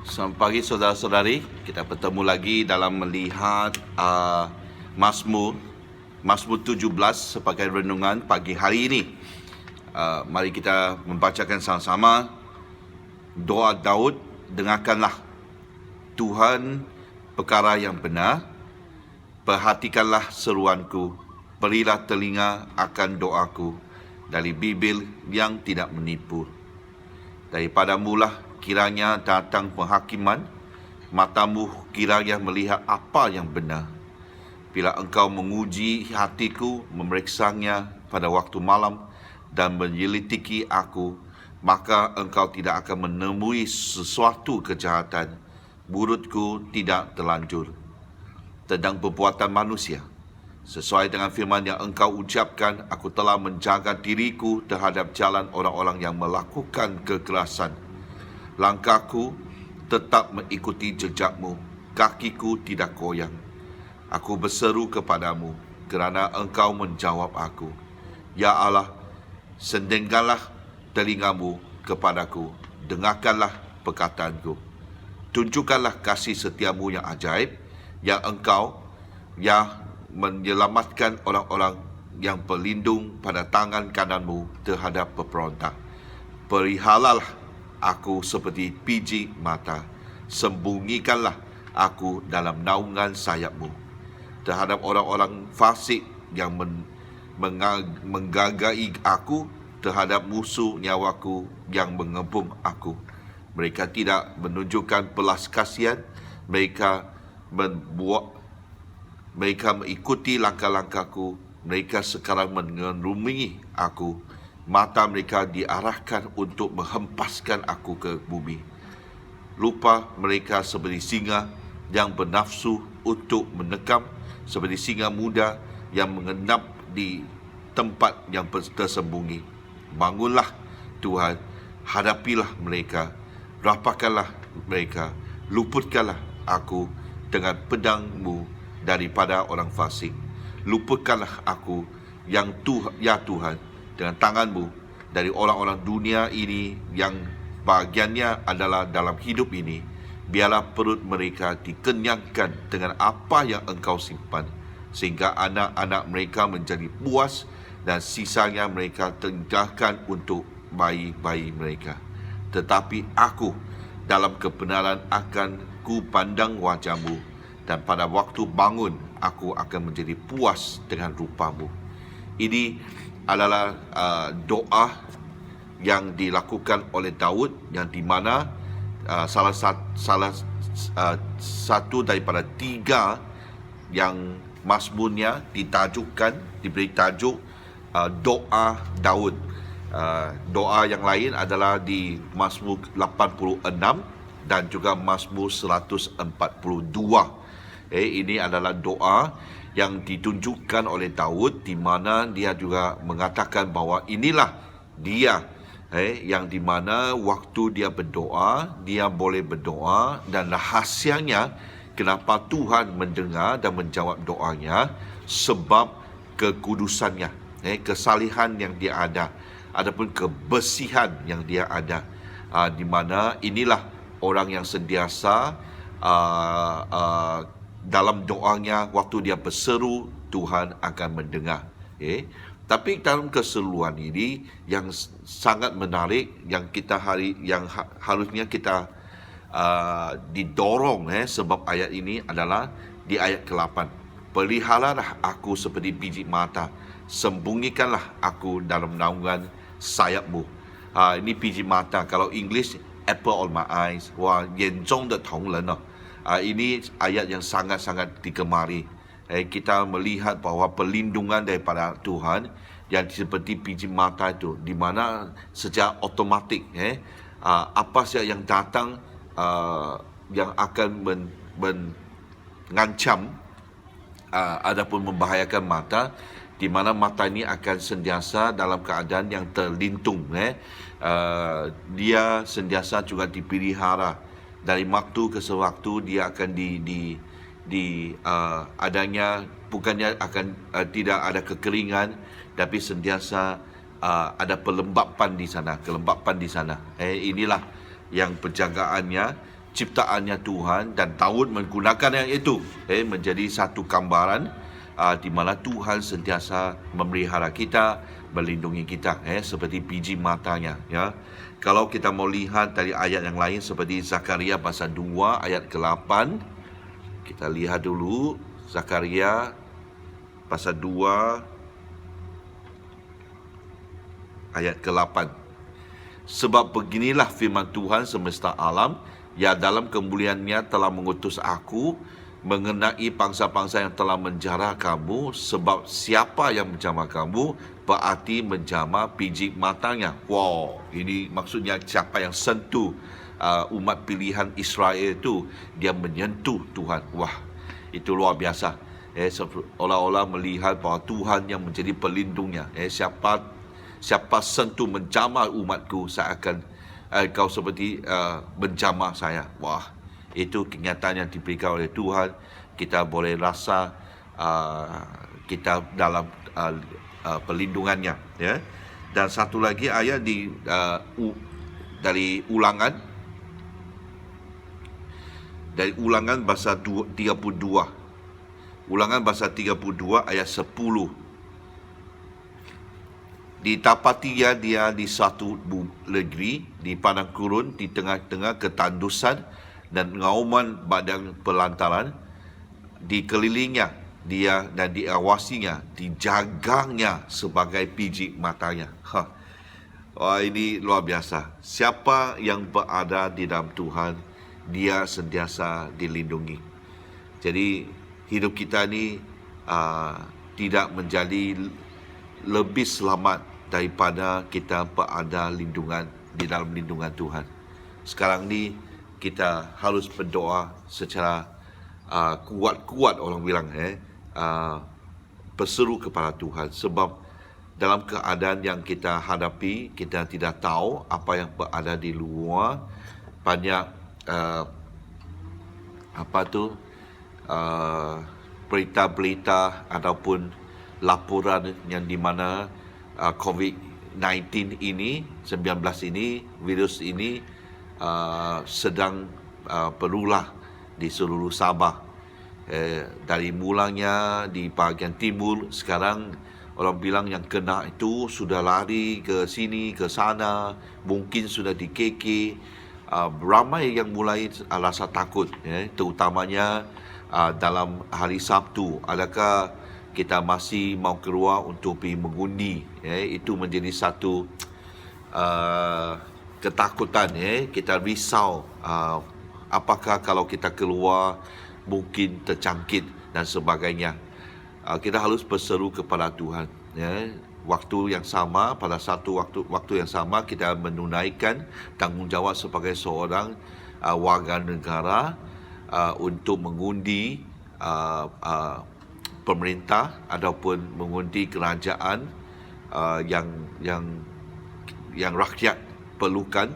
Selamat pagi saudara-saudari. Kita bertemu lagi dalam melihat Mazmur 17 sebagai renungan pagi hari ini. Mari kita membacakan sama-sama doa Daud. Dengarkanlah Tuhan perkara yang benar, perhatikanlah seruanku, berilah telinga akan doaku dari bibir yang tidak menipu. Daripadamulah kiranya datang penghakiman, matamu kiranya melihat apa yang benar. Bila engkau menguji hatiku, memeriksanya pada waktu malam dan menyelidiki aku, maka engkau tidak akan menemui sesuatu kejahatan. Mulutku tidak terlanjur tentang perbuatan manusia. Sesuai dengan firman yang engkau ucapkan, aku telah menjaga diriku terhadap jalan orang-orang yang melakukan kekerasan. Langkahku tetap mengikuti jejakmu, kakiku tidak goyang. Aku berseru kepadamu, kerana engkau menjawab aku. Ya Allah, sendengkanlah telingamu kepadaku, dengarkanlah perkataanku. Tunjukkanlah kasih setiamu yang ajaib, yang engkau yang menyelamatkan orang-orang yang berlindung pada tangan kananmu terhadap pemberontak. Perihalalah aku seperti biji mata, sembunyikanlah aku dalam naungan sayapmu. Terhadap orang-orang fasik yang menggagai aku, terhadap musuh nyawaku yang mengepung aku. Mereka tidak menunjukkan belas kasihan, mereka mengikuti langkah-langkahku, mereka sekarang mengerumuni aku. Mata mereka diarahkan untuk menghempaskan aku ke bumi. Rupa mereka seperti singa yang bernafsu untuk menekam, seperti singa muda yang mengendap di tempat yang tersembunyi. Bangunlah Tuhan, hadapilah mereka, rapatkanlah mereka, luputkanlah aku dengan pedangmu daripada orang fasik. Luputkanlah aku ya Tuhan, dengan tanganmu dari orang-orang dunia ini yang bahagiannya adalah dalam hidup ini. Biarlah perut mereka dikenyangkan dengan apa yang engkau simpan, sehingga anak-anak mereka menjadi puas dan sisanya mereka tinggalkan untuk bayi-bayi mereka. Tetapi aku dalam kebenaran akan ku pandang wajahmu, dan pada waktu bangun aku akan menjadi puas dengan rupamu. Ini adalah doa yang dilakukan oleh Daud, yang di mana salah satu daripada 3 yang mazmurnya diberi tajuk doa Daud. Doa yang lain adalah di Mazmur 86 dan juga Mazmur 142. Ini adalah doa yang ditunjukkan oleh Daud, di mana dia juga mengatakan bahawa inilah dia yang di mana waktu dia berdoa, dia boleh berdoa, dan rahasianya kenapa Tuhan mendengar dan menjawab doanya, sebab kekudusannya, kesalihan yang dia ada, adapun kebersihan yang dia ada, di mana inilah orang yang sentiasa dalam doanya, waktu dia berseru, Tuhan akan mendengar. Tapi dalam keseluruhan ini yang sangat menarik, yang harusnya kita didorong, sebab ayat ini adalah di ayat ke-8. Peliharalah aku seperti biji mata, sembunyikanlah aku dalam naungan sayapmu. Ini biji mata, kalau English apple on my eyes, wah, 眼中的瞳人哦。Ini ayat yang sangat-sangat digemari. Kita melihat bahawa perlindungan daripada Tuhan yang seperti biji mata itu, di mana secara otomatik apa sahaja yang datang yang akan mengancam adapun membahayakan mata, di mana mata ini akan sentiasa dalam keadaan yang terlindung. Dia sentiasa juga dipelihara dari waktu ke sewaktu. Dia akan adanya, bukannya akan tidak ada kekeringan, tapi sentiasa ada kelembapan di sana. Inilah yang penjagaannya ciptaannya Tuhan, dan Daud menggunakan yang itu menjadi satu gambaran di mana Tuhan sentiasa memelihara kita, melindungi kita, seperti biji matanya. Ya, kalau kita mau lihat dari ayat yang lain seperti Zakaria pasal 2 ayat ke-8, kita lihat dulu Zakaria pasal 2 ayat ke-8. Sebab beginilah firman Tuhan semesta alam, ya dalam kemuliaannya telah mengutus aku mengenai bangsa-bangsa yang telah menjara kamu, sebab siapa yang menjamah kamu berarti menjamah biji matanya. Wow, ini maksudnya siapa yang sentuh umat pilihan Israel itu, dia menyentuh Tuhan. Wah, itu luar biasa. Seolah-olah melihat bahawa Tuhan yang menjadi pelindungnya. Siapa sentuh menjamah umatku, saya akan kau seperti menjamah saya. Wah, itu kenyataan yang diberikan oleh Tuhan. Kita boleh rasa kita dalam perlindungannya. Ya. Dan satu lagi ayat dari Ulangan. Dari Ulangan pasal 32. Ulangan pasal 32 ayat 10. Didapatinya dia di suatu negeri, di padang gurun, di tengah-tengah ketandusan dan ngauman badan pelantaran, dikelilingnya dia dan diawasinya, dijagangnya sebagai biji matanya. Wah, ini luar biasa. Siapa yang berada di dalam Tuhan, dia sentiasa dilindungi. Jadi hidup kita ni tidak menjadi lebih selamat daripada kita berada di dalam lindungan Tuhan. Sekarang ni kita harus berdoa secara kuat-kuat, orang bilang, berseru kepada Tuhan. Sebab dalam keadaan yang kita hadapi, kita tidak tahu apa yang berada di luar. Banyak berita-berita ataupun laporan yang di mana COVID-19 ini, 19 ini, virus ini sedang berulah di seluruh Sabah. Dari mulanya di bahagian timur, sekarang orang bilang yang kena itu sudah lari ke sini, ke sana, mungkin sudah di KK. Ramai yang mulai rasa takut, terutamanya dalam hari Sabtu. Adakah kita masih mau keluar untuk pergi mengundi? Itu menjadi satu ketakutan. Kita risau, apakah kalau kita keluar mungkin terjangkit dan sebagainya. Kita harus berseru kepada Tuhan. Waktu yang sama, pada satu waktu yang sama, kita menunaikan tanggungjawab sebagai seorang warga negara untuk mengundi pemerintah ataupun mengundi kerajaan yang rakyat perlukan.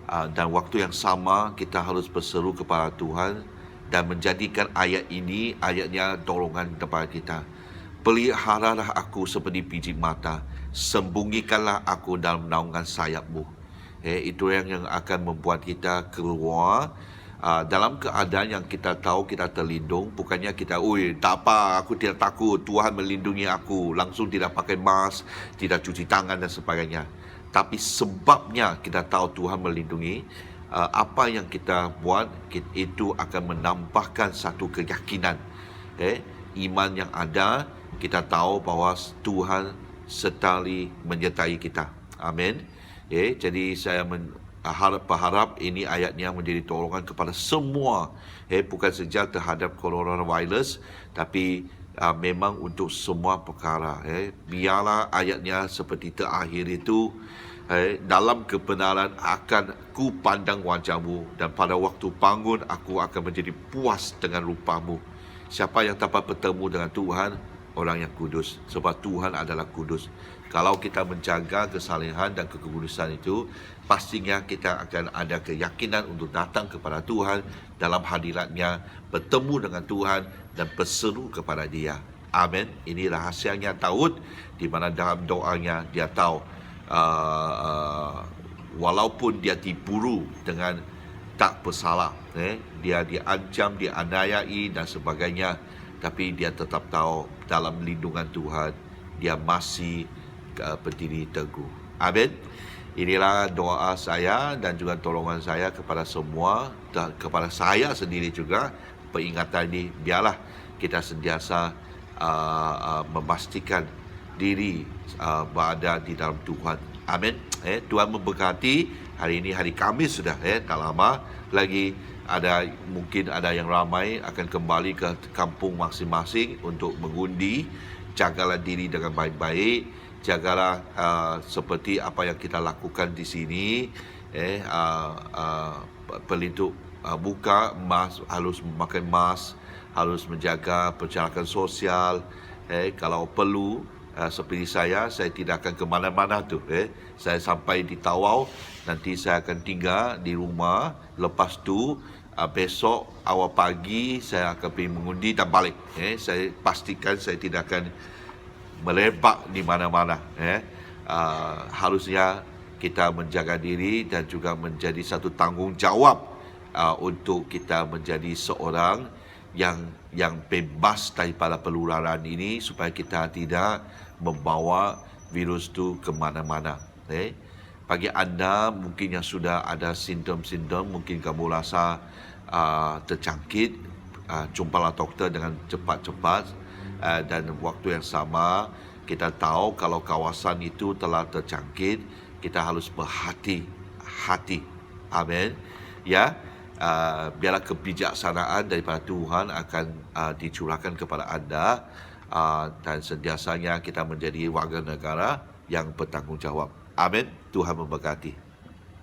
Dan waktu yang sama kita harus berseru kepada Tuhan dan menjadikan ayat ini ayatnya dorongan kepada kita. Peliharalah aku seperti biji mata, sembunyikanlah aku dalam naungan sayapmu. Itu yang akan membuat kita keluar dalam keadaan yang kita tahu kita terlindung. Bukannya kita, tak apa, aku tidak takut, Tuhan melindungi aku, langsung tidak pakai mask, tidak cuci tangan dan sebagainya. Tapi sebabnya kita tahu Tuhan melindungi, apa yang kita buat itu akan menambahkan satu keyakinan, iman yang ada. Kita tahu bahawa Tuhan setali menyertai kita. Amin. Jadi saya berharap ini ayatnya menjadi dorongan kepada semua, bukan saja terhadap coronavirus, tapi memang untuk semua perkara. Biarlah ayatnya seperti terakhir itu, dalam kebenaran akan ku pandang wajahmu, dan pada waktu bangun aku akan menjadi puas dengan rupamu. Siapa yang dapat bertemu dengan Tuhan? Orang yang kudus, sebab Tuhan adalah kudus. Kalau kita menjaga kesalehan dan kekudusan itu, pastinya kita akan ada keyakinan untuk datang kepada Tuhan dalam hadiratnya, bertemu dengan Tuhan dan berseru kepada Dia. Amin. Ini rahasianya Daud, di mana dalam doanya dia tahu walaupun dia diburu dengan tak bersalah, dia diancam, dianiayai dan sebagainya, tapi dia tetap tahu dalam lindungan Tuhan dia masih berdiri teguh. Amin. Inilah doa saya dan juga tolongan saya kepada semua dan kepada saya sendiri juga. Peringatan ini, biarlah kita sentiasa memastikan diri berada di dalam Tuhan. Amin. Tuhan memberkati. Hari ini hari Khamis sudah, tak lama lagi mungkin ada yang ramai akan kembali ke kampung masing-masing untuk mengundi. Jagalah diri dengan baik-baik. Jagalah seperti apa yang kita lakukan di sini. Pelitup muka, harus memakai mask, harus menjaga perjalanan sosial. Kalau perlu, seperti saya tidak akan ke mana-mana tu. Saya sampai di Tawau, nanti saya akan tinggal di rumah. Lepas tu besok awal pagi saya akan pergi mengundi dan balik. Saya pastikan saya tidak akan melepak di mana-mana. Harusnya kita menjaga diri dan juga menjadi satu tanggungjawab untuk kita menjadi seorang yang bebas daripada penularan ini, supaya kita tidak membawa virus itu ke mana-mana. Bagi anda mungkin yang sudah ada simptom-simptom, mungkin kamu rasa terjangkit, jumpalah doktor dengan cepat-cepat. Dan waktu yang sama kita tahu kalau kawasan itu telah terjangkit, kita harus berhati-hati. Amin. Biarlah kebijaksanaan daripada Tuhan akan dicurahkan kepada anda, dan sentiasanya kita menjadi warga negara yang bertanggungjawab. Amin. Tuhan memberkati.